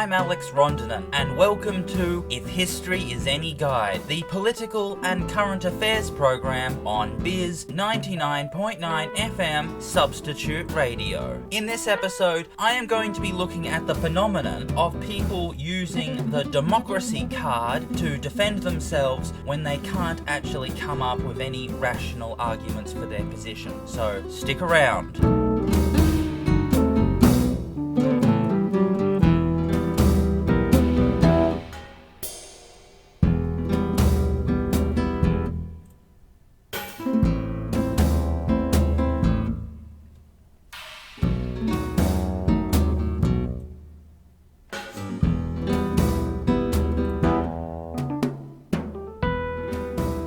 I'm Alex Rondinan, and welcome to If History Is Any Guide, the political and current affairs program on Bizz 99.9 FM Substitute Radio. In this episode, I am going to be looking at the phenomenon of people using the democracy card to defend themselves when they can't actually come up with any rational arguments for their position. So, stick around.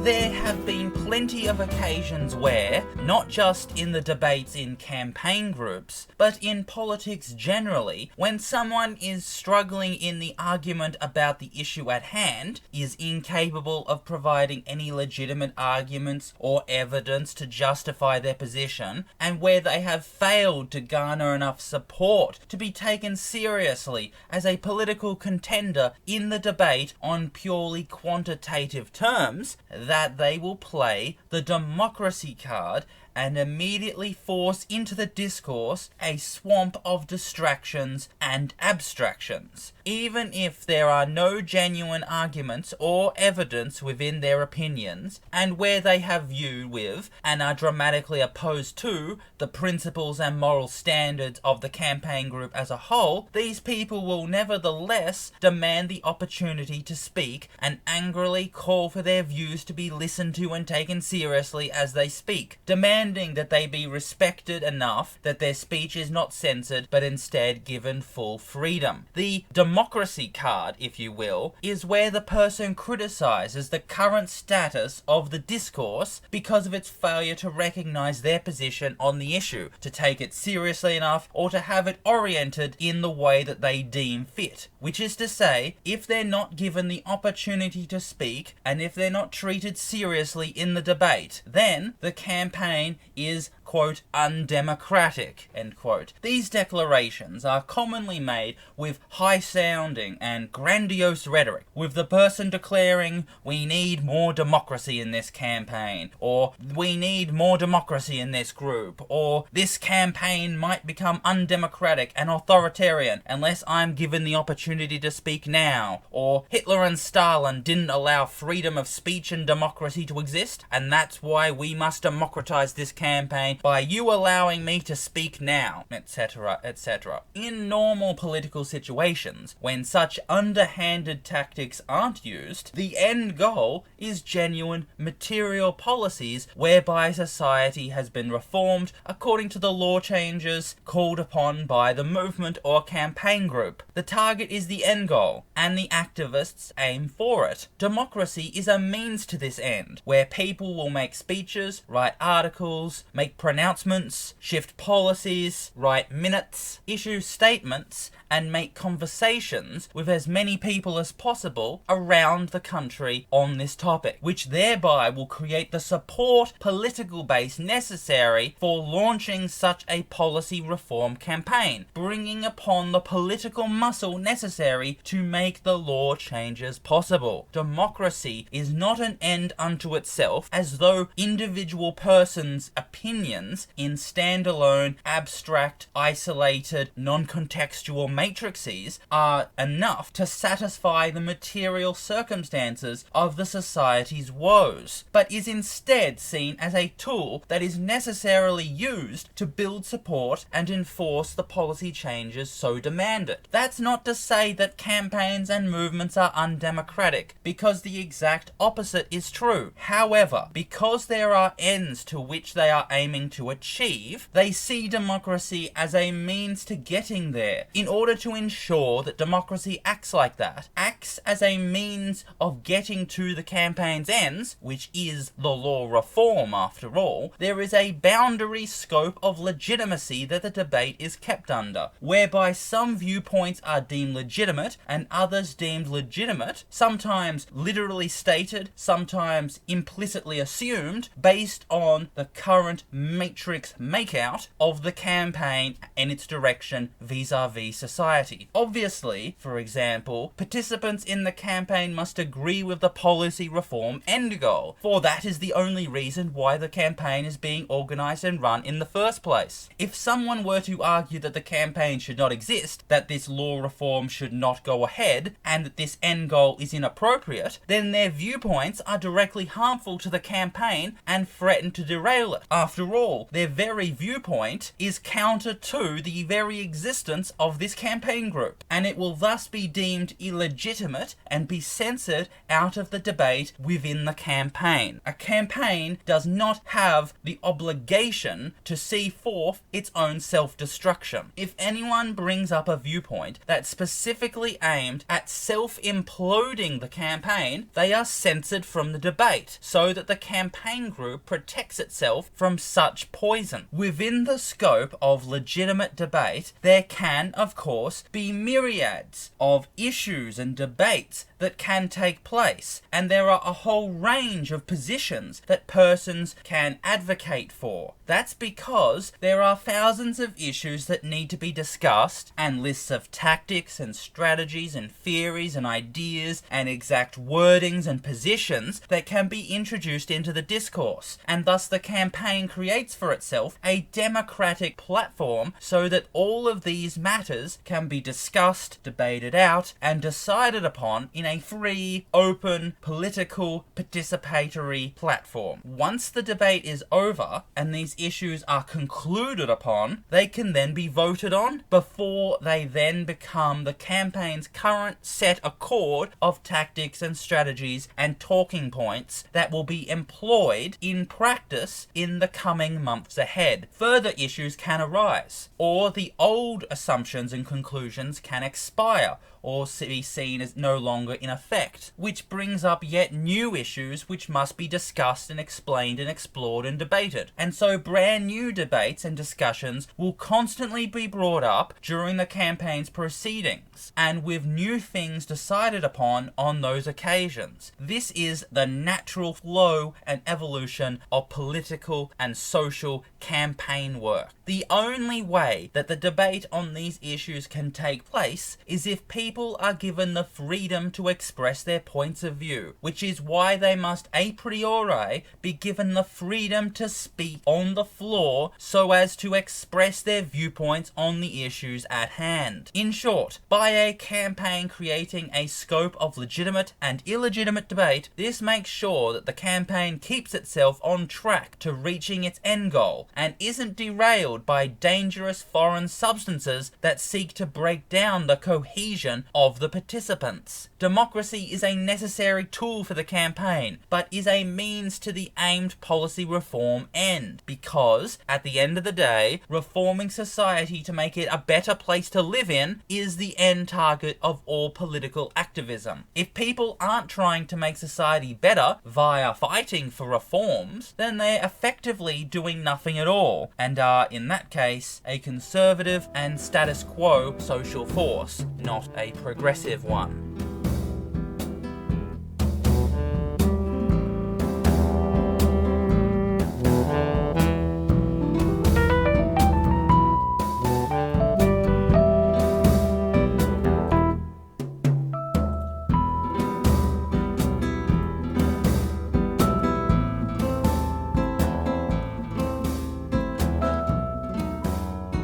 There have been plenty of occasions where, not just in the debates in campaign groups, but in politics generally, when someone is struggling in the argument about the issue at hand, is incapable of providing any legitimate arguments or evidence to justify their position, and where they have failed to garner enough support to be taken seriously as a political contender in the debate on purely quantitative terms, that they will play the democracy card and immediately force into the discourse a swamp of distractions and abstractions, even if there are no genuine arguments or evidence within their opinions, and where they have view with and are dramatically opposed to the principles and moral standards of the campaign group as a whole. These people will nevertheless demand the opportunity to speak and angrily call for their views to be listened to and taken seriously as they speak, demanding that they be respected enough that their speech is not censored but instead given full freedom. The democracy card, if you will, is where the person criticizes the current status of the discourse because of its failure to recognize their position on the issue, to take it seriously enough, or to have it oriented in the way that they deem fit. Which is to say, if they're not given the opportunity to speak, and if they're not treated seriously in the debate, then the campaign is, quote, undemocratic, end quote. These declarations are commonly made with high-sounding and grandiose rhetoric, with the person declaring, "We need more democracy in this campaign," or "We need more democracy in this group," or "This campaign might become undemocratic and authoritarian unless I'm given the opportunity to speak now," or "Hitler and Stalin didn't allow freedom of speech and democracy to exist, and that's why we must democratize this campaign by you allowing me to speak now," etc., etc. In normal political situations, when such underhanded tactics aren't used, the end goal is genuine material policies whereby society has been reformed according to the law changes called upon by the movement or campaign group. The target is the end goal, and the activists aim for it. Democracy is a means to this end, where people will make speeches, write articles, make pronouncements, shift policies, write minutes, issue statements, and make conversations with as many people as possible around the country on this topic, which thereby will create the support political base necessary for launching such a policy reform campaign, bringing upon the political muscle necessary to make the law changes possible. Democracy is not an end unto itself, as though individual persons' opinions in standalone, abstract, isolated, non-contextual matrices are enough to satisfy the material circumstances of the society's woes, but is instead seen as a tool that is necessarily used to build support and enforce the policy changes so demanded. That's not to say that campaigns and movements are undemocratic, because the exact opposite is true. However, because there are ends to which they are aiming to achieve, they see democracy as a means to getting there. In order to ensure that democracy acts like that, acts as a means of getting to the campaign's ends, which is the law reform after all, there is a boundary scope of legitimacy that the debate is kept under, whereby some viewpoints are deemed legitimate and others deemed legitimate, sometimes literally stated, sometimes implicitly assumed, based on the current matrix makeout of the campaign and its direction vis-a-vis society. Obviously, for example, participants in the campaign must agree with the policy reform end goal, for that is the only reason why the campaign is being organised and run in the first place. If someone were to argue that the campaign should not exist, that this law reform should not go ahead, and that this end goal is inappropriate, then their viewpoints are directly harmful to the campaign and threaten to derail it. After all, their very viewpoint is counter to the very existence of this campaign group, and it will thus be deemed illegitimate and be censored out of the debate within the campaign. A campaign does not have the obligation to see forth its own self-destruction. If anyone brings up a viewpoint that's specifically aimed at self-imploding the campaign, they are censored from the debate so that the campaign group protects itself from such poison. Within the scope of legitimate debate, there can, of course, be myriads of issues and debates that can take place, and there are a whole range of positions that persons can advocate for. That's because there are thousands of issues that need to be discussed, and lists of tactics and strategies and theories and ideas and exact wordings and positions that can be introduced into the discourse, and thus the campaign creates for itself a democratic platform so that all of these matters can be discussed, debated out, and decided upon in a free, open, political, participatory platform. Once the debate is over and these issues are concluded upon, they can then be voted on before they then become the campaign's current set accord of tactics and strategies and talking points that will be employed in practice in the coming months ahead. Further issues can arise, or the old assumptions and conclusions can expire or be seen as no longer in effect, which brings up yet new issues which must be discussed and explained and explored and debated. And so brand new debates and discussions will constantly be brought up during the campaign's proceedings, and with new things decided upon on those occasions. This is the natural flow and evolution of political and social campaign work. The only way that the debate on these issues can take place is if people are given the freedom to express their points of view, which is why they must a priori be given the freedom to speak on the floor so as to express their viewpoints on the issues at hand. In short, by a campaign creating a scope of legitimate and illegitimate debate, this makes sure that the campaign keeps itself on track to reaching its end goal and isn't derailed by dangerous foreign substances that seek to break down the cohesion of the participants. Democracy is a necessary tool for the campaign, but is a means to the aimed policy reform end, because, at the end of the day, reforming society to make it a better place to live in is the end target of all political activism. If people aren't trying to make society better via fighting for reforms, then they're effectively doing nothing at all, and are, in that case, a conservative and status quo social force, not a progressive one.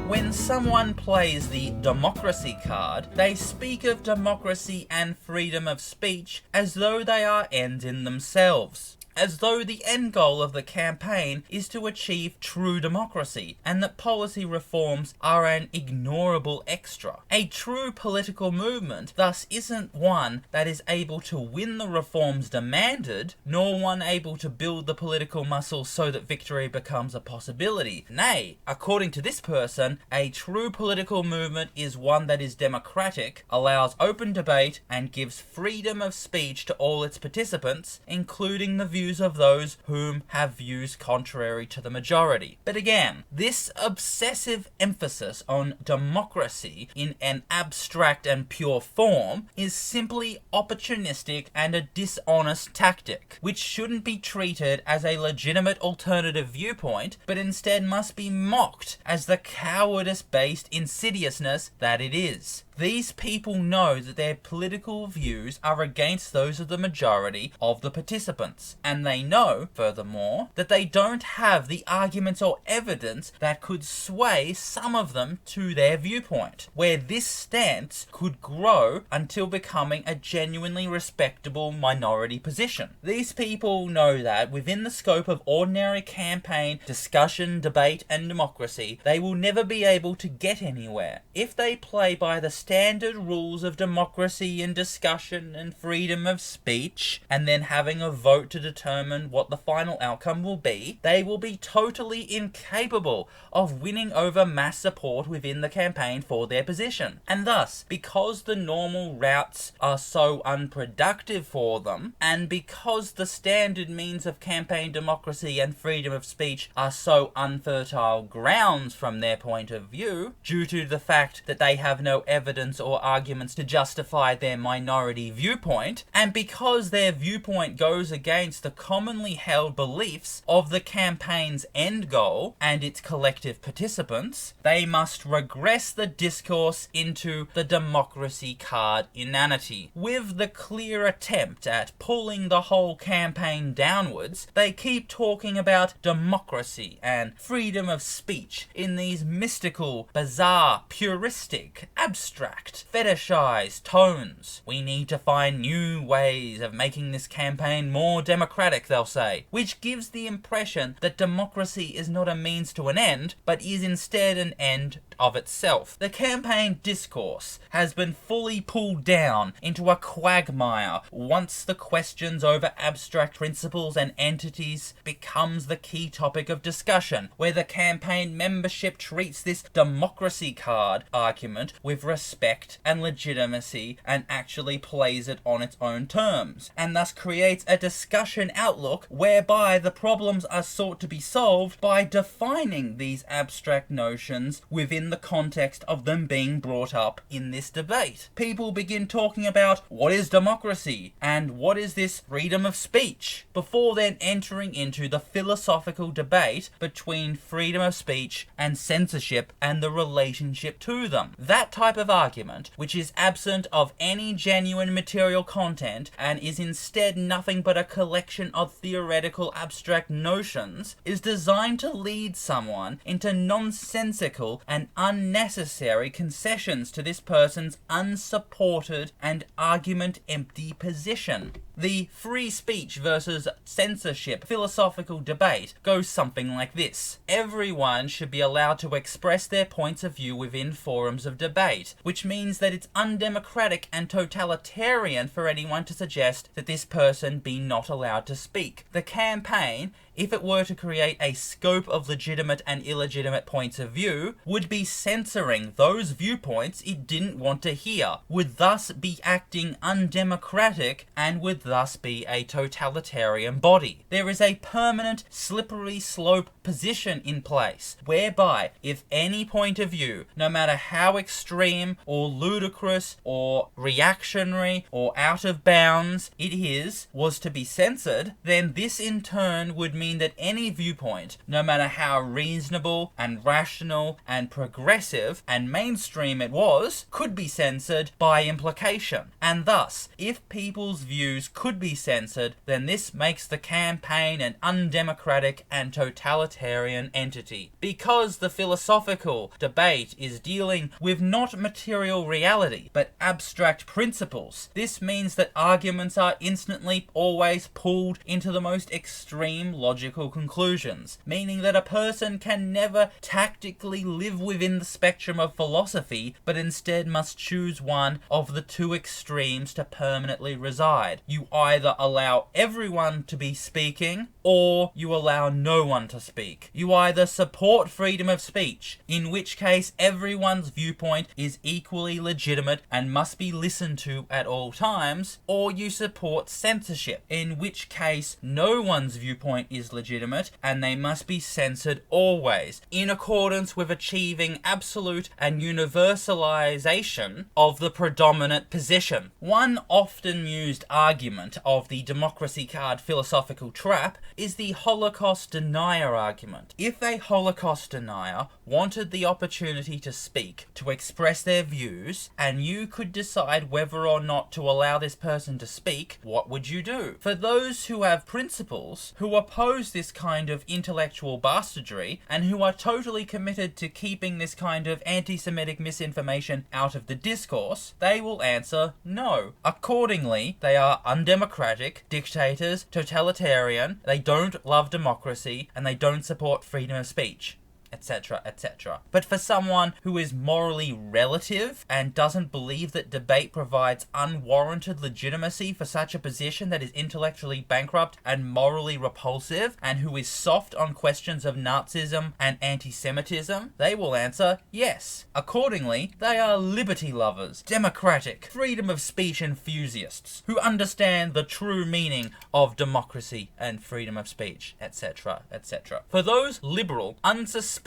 When someone plays the democracy card, they speak of democracy and freedom of speech as though they are ends in themselves. As though the end goal of the campaign is to achieve true democracy, and that policy reforms are an ignorable extra. A true political movement thus isn't one that is able to win the reforms demanded, nor one able to build the political muscle so that victory becomes a possibility. Nay, according to this person, a true political movement is one that is democratic, allows open debate, and gives freedom of speech to all its participants, including the views of those whom have views contrary to the majority. But again, this obsessive emphasis on democracy in an abstract and pure form is simply opportunistic and a dishonest tactic, which shouldn't be treated as a legitimate alternative viewpoint, but instead must be mocked as the cowardice-based insidiousness that it is. These people know that their political views are against those of the majority of the participants, and they know, furthermore, that they don't have the arguments or evidence that could sway some of them to their viewpoint, where this stance could grow until becoming a genuinely respectable minority position. These people know that within the scope of ordinary campaign, discussion, debate, and democracy, they will never be able to get anywhere. If they play by the standard rules of democracy and discussion and freedom of speech, and then having a vote to determine what the final outcome will be, they will be totally incapable of winning over mass support within the campaign for their position. And thus, because the normal routes are so unproductive for them, and because the standard means of campaign democracy and freedom of speech are so unfertile grounds from their point of view, due to the fact that they have no evidence or arguments to justify their minority viewpoint, and because their viewpoint goes against the commonly held beliefs of the campaign's end goal and its collective participants, they must regress the discourse into the democracy card inanity. With the clear attempt at pulling the whole campaign downwards, they keep talking about democracy and freedom of speech in these mystical, bizarre, puristic, abstract, fetishized tones. We need to find new ways of making this campaign more democratic, they'll say, which gives the impression that democracy is not a means to an end, but is instead an end of itself. The campaign discourse has been fully pulled down into a quagmire once the questions over abstract principles and entities becomes the key topic of discussion, where the campaign membership treats this democracy card argument with respect and legitimacy and actually plays it on its own terms, and thus creates a discussion outlook whereby the problems are sought to be solved by defining these abstract notions within the context of them being brought up in this debate. People begin talking about what is democracy and what is this freedom of speech, before then entering into the philosophical debate between freedom of speech and censorship and the relationship to them. That type of argument, which is absent of any genuine material content and is instead nothing but a collection of theoretical abstract notions, is designed to lead someone into nonsensical and unnecessary concessions to this person's unsupported and argument-empty position. The free speech versus censorship philosophical debate goes something like this. Everyone should be allowed to express their points of view within forums of debate, which means that it's undemocratic and totalitarian for anyone to suggest that this person be not allowed to speak. The campaign, if it were to create a scope of legitimate and illegitimate points of view, would be censoring those viewpoints it didn't want to hear, would thus be acting undemocratic, and would thus be a totalitarian body. There is a permanent slippery slope position in place, whereby if any point of view, no matter how extreme or ludicrous or reactionary or out of bounds it is, was to be censored, then this in turn would mean that any viewpoint, no matter how reasonable and rational and progressive and mainstream it was, could be censored by implication. And thus, if people's views could be censored, then this makes the campaign an undemocratic and totalitarian entity. Because the philosophical debate is dealing with not material reality, but abstract principles, this means that arguments are instantly always pulled into the most extreme logical conclusions, meaning that a person can never tactically live within the spectrum of philosophy, but instead must choose one of the two extremes to permanently reside. You You either allow everyone to be speaking, or you allow no one to speak. You either support freedom of speech, in which case everyone's viewpoint is equally legitimate and must be listened to at all times, or you support censorship, in which case no one's viewpoint is legitimate and they must be censored always, in accordance with achieving absolute and universalization of the predominant position. One often used argument of the democracy card philosophical trap is the Holocaust denier argument. If a Holocaust denier wanted the opportunity to speak, to express their views, and you could decide whether or not to allow this person to speak, what would you do? For those who have principles, who oppose this kind of intellectual bastardry, and who are totally committed to keeping this kind of anti-Semitic misinformation out of the discourse, they will answer no. Accordingly, they are undemocratic, dictators, totalitarian, they don't love democracy, and they don't support freedom of speech, etc., etc. But for someone who is morally relative and doesn't believe that debate provides unwarranted legitimacy for such a position that is intellectually bankrupt and morally repulsive, and who is soft on questions of Nazism and anti-Semitism, they will answer yes. Accordingly, they are liberty lovers, democratic, freedom of speech enthusiasts, who understand the true meaning of democracy and freedom of speech, etc., etc. For those liberal, unsuspecting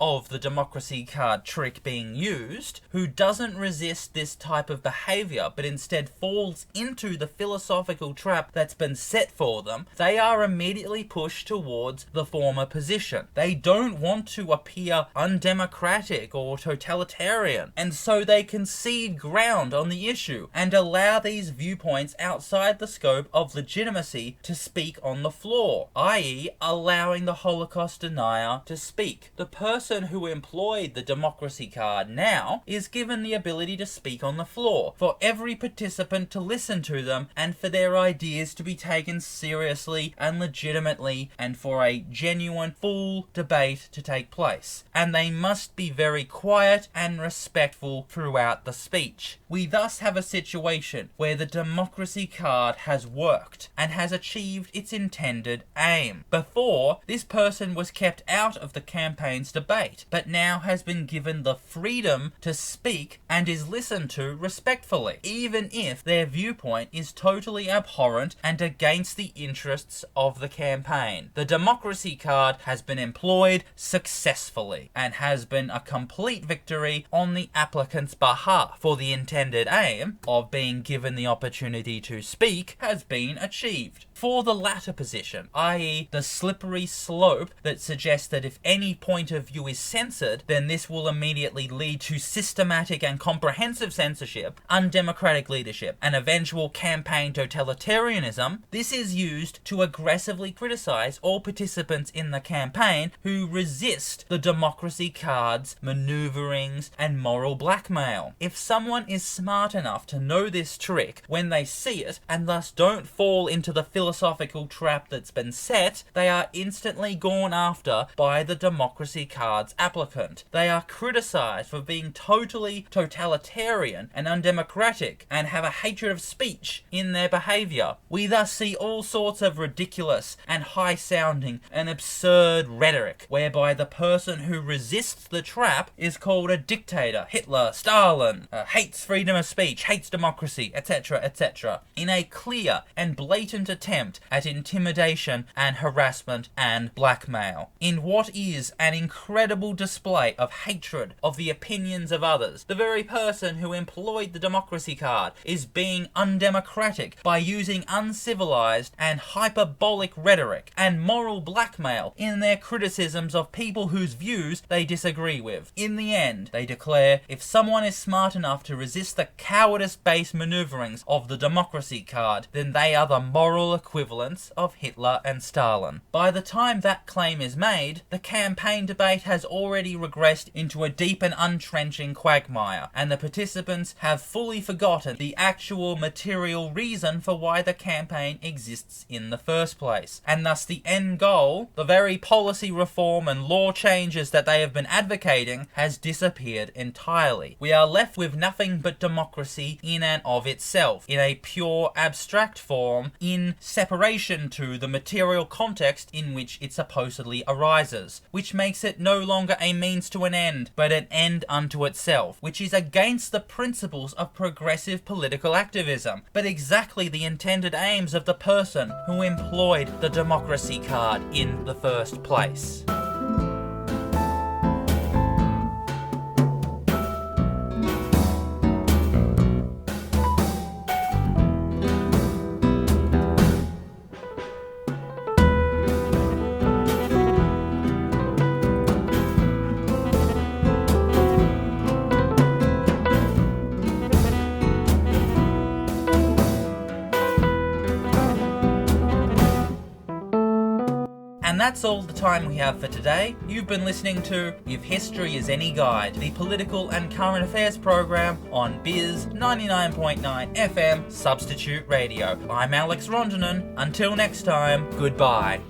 of the democracy card trick being used, who doesn't resist this type of behaviour but instead falls into the philosophical trap that's been set for them, they are immediately pushed towards the former position. They don't want to appear undemocratic or totalitarian, and so they concede ground on the issue and allow these viewpoints outside the scope of legitimacy to speak on the floor, i.e. allowing the Holocaust denier to speak. The person who employed the democracy card now is given the ability to speak on the floor, for every participant to listen to them and for their ideas to be taken seriously and legitimately, and for a genuine, full debate to take place. And they must be very quiet and respectful throughout the speech. We thus have a situation where the democracy card has worked and has achieved its intended aim. Before, this person was kept out of the campaign's debate, but now has been given the freedom to speak and is listened to respectfully, even if their viewpoint is totally abhorrent and against the interests of the campaign. The democracy card has been employed successfully and has been a complete victory on the applicant's behalf, for the intended aim of being given the opportunity to speak has been achieved. For the latter position, i.e. the slippery slope that suggests that if any point of view is censored, then this will immediately lead to systematic and comprehensive censorship, undemocratic leadership, and eventual campaign totalitarianism, this is used to aggressively criticize all participants in the campaign who resist the democracy card's maneuverings and moral blackmail. If someone is smart enough to know this trick when they see it, and thus don't fall into the philosophical trap that's been set, they are instantly gone after by the democracy card's applicant. They are criticized for being totally totalitarian and undemocratic and have a hatred of speech in their behavior. We thus see all sorts of ridiculous and high-sounding and absurd rhetoric, whereby the person who resists the trap is called a dictator, Hitler, Stalin, hates freedom of speech, hates democracy, etc., etc., in a clear and blatant attempt at intimidation and harassment and blackmail. In what is an incredible display of hatred of the opinions of others, the very person who employed the democracy card is being undemocratic by using uncivilized and hyperbolic rhetoric and moral blackmail in their criticisms of people whose views they disagree with. In the end, they declare, if someone is smart enough to resist the cowardice-based maneuverings of the democracy card, then they are the moral equivalents of Hitler and Stalin. By the time that claim is made, the campaign debate has already regressed into a deep and untrenching quagmire, and the participants have fully forgotten the actual material reason for why the campaign exists in the first place. And thus the end goal, the very policy reform and law changes that they have been advocating, has disappeared entirely. We are left with nothing but democracy in and of itself, in a pure abstract form, in separation to the material context in which it supposedly arises, which makes it no longer a means to an end, but an end unto itself, which is against the principles of progressive political activism, but exactly the intended aims of the person who employed the democracy card in the first place. And that's all the time we have for today. You've been listening to If History is Any Guide, the political and current affairs program on Bizz 99.9 FM Substitute Radio. I'm Alex Rondinan. Until next time, goodbye.